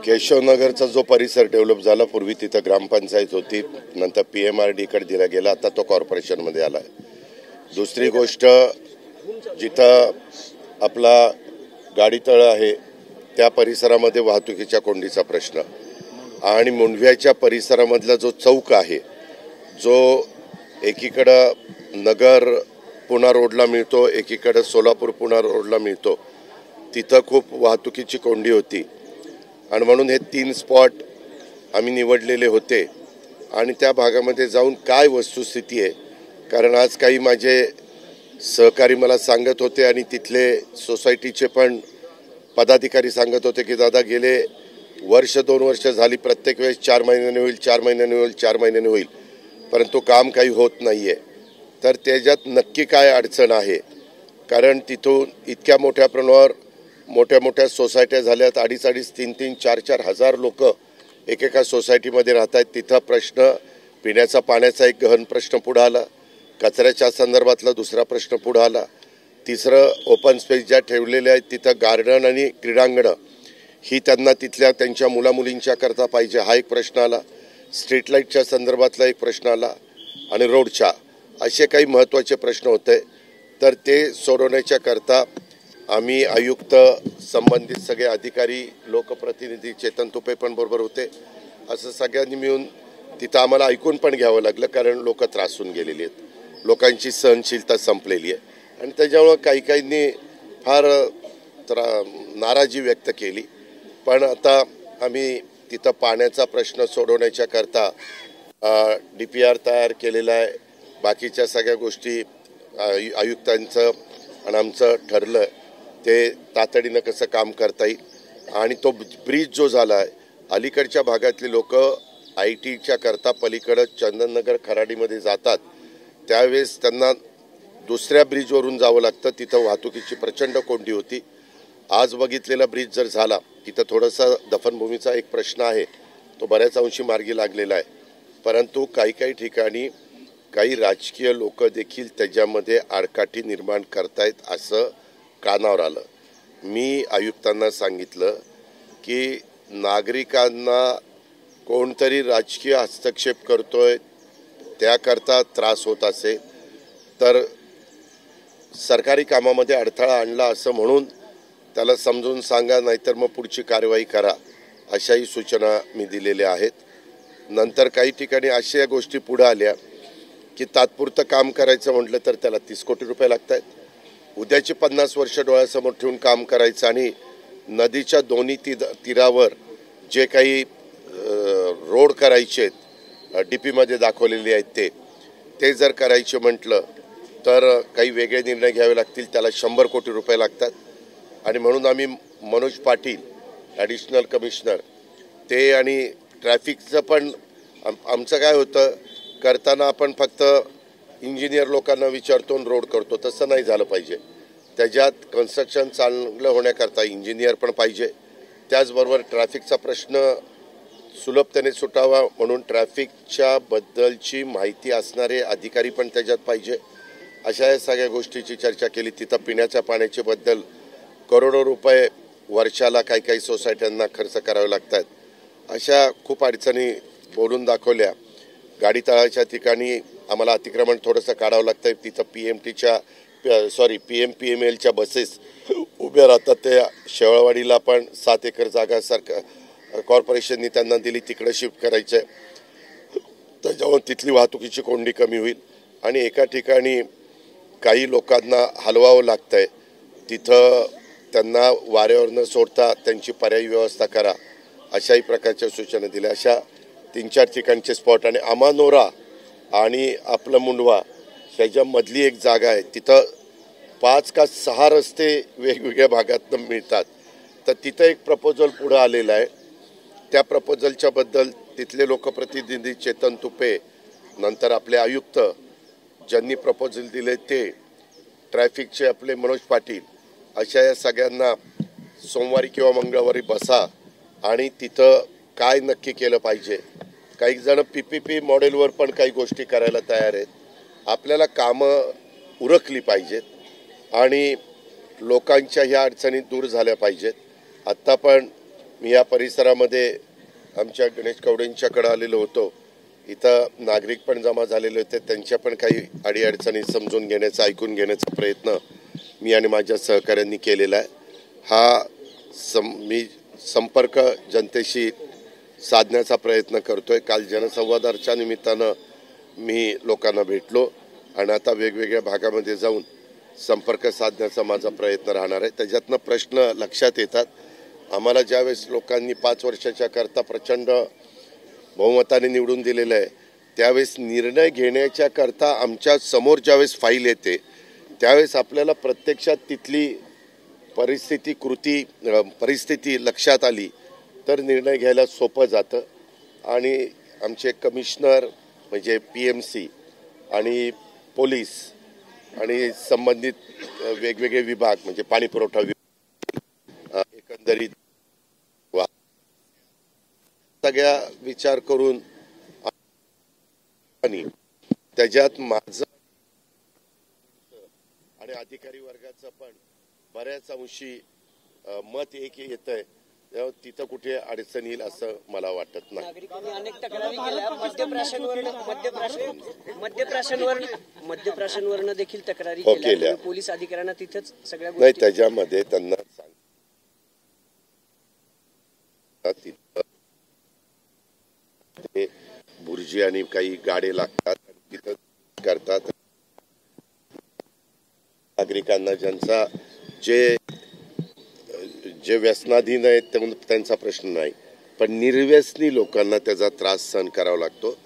केशवनगरचा जो परिसर डेव्हलप झाला, पूर्वी तिथं ग्रामपंचायत होती, नंतर PMRD कडे दिला गेला, आता तो कॉर्पोरेशनमध्ये आला. दुसरी गोष्ट, जिथं आपला गाडीतळ आहे त्या परिसरामध्ये वाहतुकीच्या कोंडीचा प्रश्न आणि मुंडव्याच्या परिसरामधला जो चौक आहे, जो एकीकडं नगर पुणा रोडला मिळतो, एकीकडं सोलापूर पुणा रोडला मिळतो, तिथं खूप वाहतुकीची कोंडी होती आणि म्हणून हे 3 स्पॉट आम्ही निवडलेले होते. आणि त्या भागामध्ये जाऊन काय वस्तुस्थिती आहे, कारण आज काही माझे सहकारी मला सांगत होते आणि तिथले सोसायटीचे पण पदाधिकारी सांगत होते की दादा गेले 1-2 वर्ष झाली, प्रत्येक वेळेस 4 महिन्याने होईल, 4 महिन्याने होईल, 4 महिन्याने होईल, परंतु काम काही होत नाही आहे. तर त्याच्यात नक्की काय अडचण आहे, कारण तिथून इतक्या मोठ्या प्रमाणावर मोठ्या सोसायट्या झाल्यात, 2.5, 3, 4 हजार लोक एकेका सोसायटीमध्ये राहत आहेत. तिथं प्रश्न पिण्याचा पाण्याचा एक गहन प्रश्न पुढे आला, कचऱ्याच्या संदर्भातला दुसरा प्रश्न पुढे आला, तिसरं ओपन स्पेस ज्या ठेवलेल्या आहेत तिथं गार्डन आणि क्रीडांगणं ही त्यांना तिथल्या त्यांच्या मुलामुलींच्या करता पाहिजे हा एक प्रश्न आला, स्ट्रीट लाईटच्या संदर्भातला एक प्रश्न आला आणि रोडच्या, असे काही महत्त्वाचे प्रश्न होते. तर ते सोडवण्याच्या करता आम्ही आयुक्त, संबंधित सगळे अधिकारी, लोकप्रतिनिधी, चेतन तुपे पण बरोबर होते, असं सगळ्यांनी मिळून तिथं आम्हाला ऐकून पण घ्यावं लागलं, कारण लोक त्रासून गेलेली आहेत, लोकांची सहनशीलता संपलेली आहे आणि त्याच्यामुळं काहींनी फार नाराजी व्यक्त केली. पण आता आम्ही तिथं पाण्याचा प्रश्न सोडवण्याच्या करता DPR तयार केलेला आहे. बाकीच्या सगळ्या गोष्टी आयुक्तांचं आणि आमचं ठरलं ते तातडीनं कसं काम करता येईल. आणि तो ब्रिज जो झाला आहे, अलीकडच्या भागातली लोक ITच्या करता पलीकडं चंदननगर खराडीमध्ये जातात, त्यावेळेस त्यांना दुसऱ्या ब्रिजवरून जावं लागतं, तिथं वाहतुकीची प्रचंड कोंडी होती. आज बघितलेला ब्रिज जर झाला, तिथं थोडासा दफनभूमीचा एक प्रश्न आहे, तो बऱ्याच अंशी मार्गी लागलेला आहे, परंतु काही ठिकाणी काही राजकीय लोक देखील त्याच्यामध्ये आडकाठी निर्माण करतायत असं कानावर आलं. मी आयुक्तांना सांगितलं की नागरिकांना कोणतरी राजकीय हस्तक्षेप करतोय, त्याकरता त्रास होत असेल तर सरकारी कामामध्ये अडथळा आणला असं म्हणून त्याला समजून सांगा, नाहीतर मग पुढची कारवाई करा, अशाही सूचना मी दिलेल्या आहेत. नंतर काही ठिकाणी अशा गोष्टी पुढे आल्या की तात्पुरतं काम करायचं म्हटलं तर त्याला 30 कोटी रुपये लागत आहेत. उद्याची 50 वर्ष डोळ्यासमोर ठेवून काम करायचं आणि नदीच्या दोन्ही तीरावर जे काही रोड करायचे आहेत, DPमध्ये दाखवलेले आहेत, ते जर करायचे म्हटलं तर काही वेगळे निर्णय घ्यावे लागतील, त्याला 100 कोटी रुपये लागतात. आणि म्हणून आम्ही मनोज पाटील, ॲडिशनल कमिशनर, ते आणि ट्रॅफिकचं पण आमचं काय होतं, करताना आपण फक्त इंजिनियर लोकांना विचारतो आणि रोड करतो, तसं नाही झालं पाहिजे. त्याच्यात कन्स्ट्रक्शन चांगलं होण्याकरता इंजिनियर पण पाहिजे, त्याचबरोबर ट्रॅफिकचा प्रश्न सुलभतेने सुटावा म्हणून ट्रॅफिकच्या बद्दलची माहिती असणारे अधिकारी पण त्याच्यात पाहिजे. अशा या सगळ्या गोष्टीची चर्चा केली. तिथं पिण्याच्या पाण्याच्या बद्दल करोडो रुपये वर्षाला काही सोसायट्यांना खर्च करावे लागतात, अशा खूप अडचणी बोलून दाखवल्या. गाडी तळाच्या ठिकाणी आम्हाला अतिक्रमण थोडंसं काढावं लागतं, तिथं PMPMLच्या बसेस उभ्या राहतात. त्या शेवाळवाडीला पण 7 एकर जागा सरकार कॉर्पोरेशननी त्यांना दिली, तिकडे शिफ्ट करायचं आहे, त्याच्यामुळे तिथली वाहतुकीची कोंडी कमी होईल. आणि एका ठिकाणी काही लोकांना हलवावं लागतं आहे, तिथं त्यांना वाऱ्यावर न सोडता त्यांची पर्यायी व्यवस्था करा, अशाही प्रकारच्या सूचना दिल्या. अशा 3-4 ठिकाणचे स्पॉट आणि अमानोरा आणि आपलं मुंडवा ह्याच्यामधली एक जागा आहे, तिथं 5 का 6 रस्ते वेगवेगळ्या भागातून मिळतात. तर तिथं एक प्रपोजल पुढं आलेला आहे. त्या प्रपोजलच्या बद्दल तिथले लोकप्रतिनिधी चेतन तुपे, नंतर आपले आयुक्त ज्यांनी प्रपोजल दिले ते, ट्रॅफिकचे आपले मनोज पाटील, अशा या सगळ्यांना सोमवारी किंवा मंगळवारी बसा आणि तिथं काय नक्की केलं पाहिजे. काही जण PPP मॉडेलवर पण काही गोष्टी करायला तयार आहेत. आपल्याला कामं उरकली पाहिजेत आणि लोकांच्या ह्या अडचणी दूर झाल्या पाहिजेत. आत्ता पण मी या परिसरामध्ये आमच्या गणेश कवडेंच्याकडे आलेलो होतो. इथं नागरिक पण जमा झालेले होते. त्यांच्या पण काही अडीअडचणी समजून घेण्याचा, ऐकून घेण्याचा प्रयत्न मी आणि माझ्या सहकाऱ्यांनी केलेला आहे. मी संपर्क जनतेशी साधण्याचा प्रयत्न करतोय. काल जनसंवादाच्या निमित्तानं मी लोकांना भेटलो आणि आता वेगवेगळ्या भागामध्ये जाऊन संपर्क साधण्याचा माझा प्रयत्न राहणार आहे. त्याच्यातनं प्रश्न लक्षात येतात. आम्हाला ज्यावेळेस लोकांनी 5 वर्षाच्या करता प्रचंड बहुमताने निवडून दिलेलं आहे, त्यावेळेस निर्णय घेण्याच्या करता आमच्या समोर ज्यावेळेस फाईल येते त्यावेळेस आपल्याला प्रत्यक्षात तिथली परिस्थिती लक्षात आली तर निर्णय घ्यायला सोपं जातं. आणि आमचे कमिशनर म्हणजे PMC आणि पोलीस आणि संबंधित वेगवेगळे विभाग म्हणजे पाणी पुरवठा विभाग, एकंदरीत सगळ्या विचार करून त्याच्यात माझं आणि अधिकारी वर्गाचं पण बऱ्याच अंशी मत एक येतंय. तिथं कुठे अडचण येईल असं मला वाटत नाही. नागरिकांनी अनेक तक्रारी केल्या. मद्यप्राशांवरनं देखील तक्रारी केल्या. पोलीस अधिकाऱ्यांना तिथेच सगळ्या नाही, त्याच्यामध्ये त्यांना बुर्जी आणि काही गाडे लागतात तिथं करतात. नागरिकांना ज्यांचा जे व्यसनाधीन आहेत त्यांचा प्रश्न नाही, पण निर्व्यसनी लोकांना त्याचा त्रास सहन करावा लागतो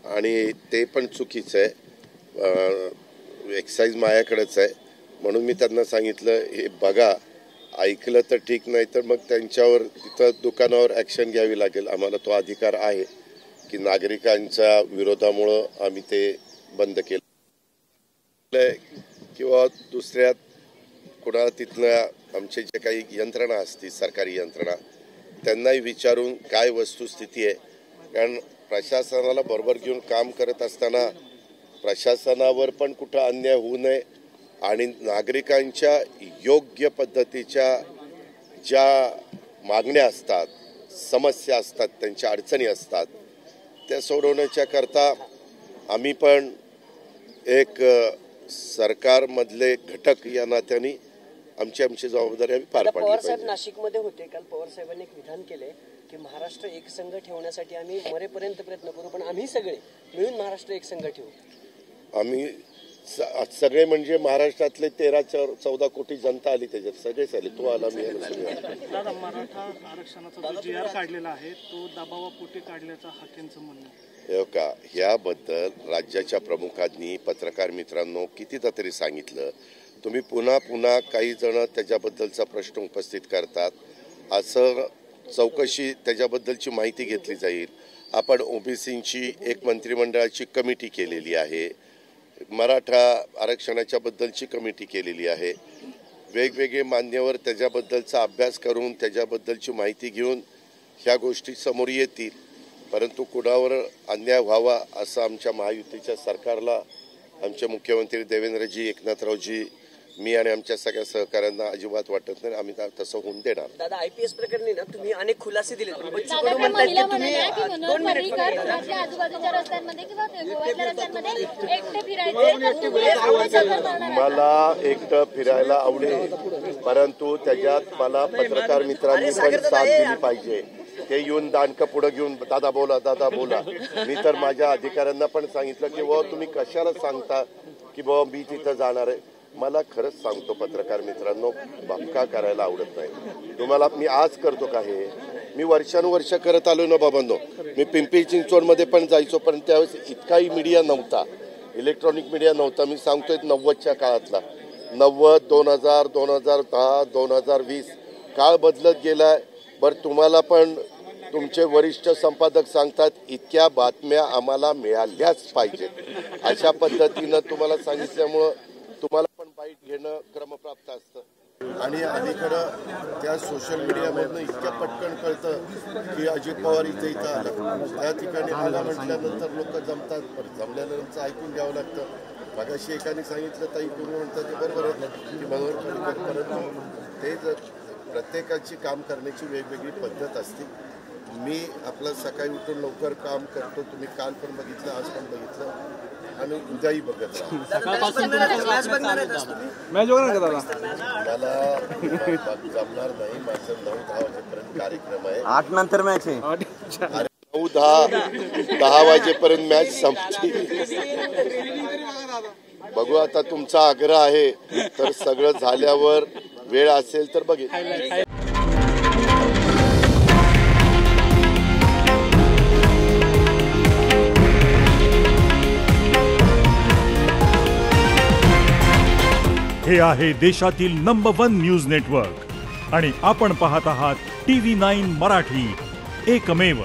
आणि ते पण चुकीचं आहे. एक्साईज माझ्याकडेच आहे म्हणून मी त्यांना सांगितलं हे बघा, ऐकलं तर ठीक, नाही तर मग त्यांच्यावर तिथं दुकानावर ॲक्शन घ्यावी लागेल. आम्हाला तो अधिकार आहे की नागरिकांच्या विरोधामुळं आम्ही ते बंद केलं किंवा दुसऱ्या कुणा तिथल्या आमचे जे काही यंत्रणा असतील, सरकारी यंत्रणा, त्यांनाही विचारून काय वस्तुस्थिती आहे. कारण प्रशासनाला बरोबर घेऊन काम करत असताना प्रशासनावर पण कुठं अन्याय होऊ नये आणि नागरिकांच्या योग्य पद्धतीच्या ज्या मागण्या असतात, समस्या असतात, त्यांच्या अडचणी असतात, त्या सोडवण्याच्या करता आम्ही पण एक सरकारमधले घटक या नात्याने आमची जबाबदारी आम्ही पार पाडली पाहिजे. पवार साहेब नाशिकमध्ये होते काल. पवार साहेबांनी एक विधान केले की महाराष्ट्र एकसंघ ठेवण्यासाठी आम्ही मरेपर्यंत प्रयत्न करू, पण आम्ही सगळे मिळून महाराष्ट्र एकसंघ ठेवू. आम्ही सगळे म्हणजे महाराष्ट्रातले 13-14 कोटी जनता आली, त्याच्यात सगळेच आले. तो आला, मी दादा, मराठा आरक्षणाचा जो GR काढलेला आहे तो दबावापोटी काढल्याचा हाकेंचं म्हणणं आहे. का याबद्दल राज्याच्या प्रमुखांनी पत्रकार मित्रांनो कितीदा तरी सांगितलं. तुम्ही पुन्हा पुन्हा काही जण त्याच्याबद्दलचा प्रश्न उपस्थित करतात. असं चौकशी त्याच्याबद्दलची माहिती घेतली जाईल. आपण OBCची एक मंत्रिमंडळाची कमिटी केलेली आहे, मराठा आरक्षणाच्या बद्दलची कमिटी केलेली आहे. वेगवेगळे मान्यवर त्याच्याबद्दलचा अभ्यास करून त्याच्याबद्दलची माहिती घेऊन ह्या गोष्टी समोर येतील. परंतु कुणावर अन्याय व्हावा असं आमच्या महायुतीच्या सरकारला, आमचे मुख्यमंत्री देवेंद्रजी, एकनाथरावजी, मी आणि आमच्या सगळ्या सहकाऱ्यांना अजिबात वाटत नाही. आम्ही तसं होऊन देणार. दादा, IPS प्रकरणी ना तुम्ही अनेक खुलासे दिले. आजूबाजूच्या रस्त्यांमध्ये किंवा गोव्यातल्या रस्त्यांमध्ये एकटे फिरायचं. मला एकटं फिरायला आवडेल, परंतु त्याच्यात मला पत्रकार मित्रांनी पण साथ दिली पाहिजे. ते येऊन दांडकं पुढं घेऊन दादा बोला. मी तर माझ्या अधिकाऱ्यांना पण सांगितलं की बाबा तुम्ही कशाला सांगता की बाबा मी तिथं जाणार आहे. मला खरंच सांगतो पत्रकार मित्रांनो, बापका करायला आवडत नाही. तुम्हाला मी आज करतो का हे? मी वर्षानुवर्ष करत आलो ना बाबांनो. मी पिंपरी चिंचवडमध्ये पण जायचो, पण त्यावेळेस इतकाही मीडिया नव्हता, इलेक्ट्रॉनिक मीडिया नव्हता. मी सांगतोय 90च्या काळातला, 90, 2000, 2010, 2020 काळ बदलत गेलाय. बरं, तुम्हाला पण तुमचे वरिष्ठ संपादक सांगतात इतक्या बातम्या आम्हाला मिळाल्याच पाहिजेत. अशा पद्धतीनं तुम्हाला सांगितल्यामुळं तुम्हाला पण बाईट घेणं क्रमप्राप्त असतं. आणि अलीकडं त्या सोशल मीडियामधनं इतक्या पटकन कळतं की अजित पवार इथं आलं, त्या ठिकाणी आला म्हटल्यानंतर लोक जमतात. पण जमल्यानंतर ऐकून घ्यावं लागतं. मगाशी एकाने सांगितलं ताई तुम्ही म्हणतात ते बरोबर आहे की बरोबर, परंतु ते प्रत्येकाची काम करण्याची वेगवेगळी पद्धत असते. मी आपलं सकाळी उठून लवकर काम करतो. तुम्ही काल पण बघितलं, आज पण बघितलं आणि उद्याही बघत राहा. मला जमणार नाही. माझं 9-10 वाजेपर्यंत कार्यक्रम आहे. 8 नंतर मॅच आहे. 9-10 वाजेपर्यंत मॅच संपते. बघू आता तुमचा आग्रह आहे तर सगळं झाल्यावर वेळ असेल तर बघेल. हे आहे देशातील नंबर 1 न्यूज नेटवर्क आणि आपण पाहत आहात TV9 मराठी, एकमेव.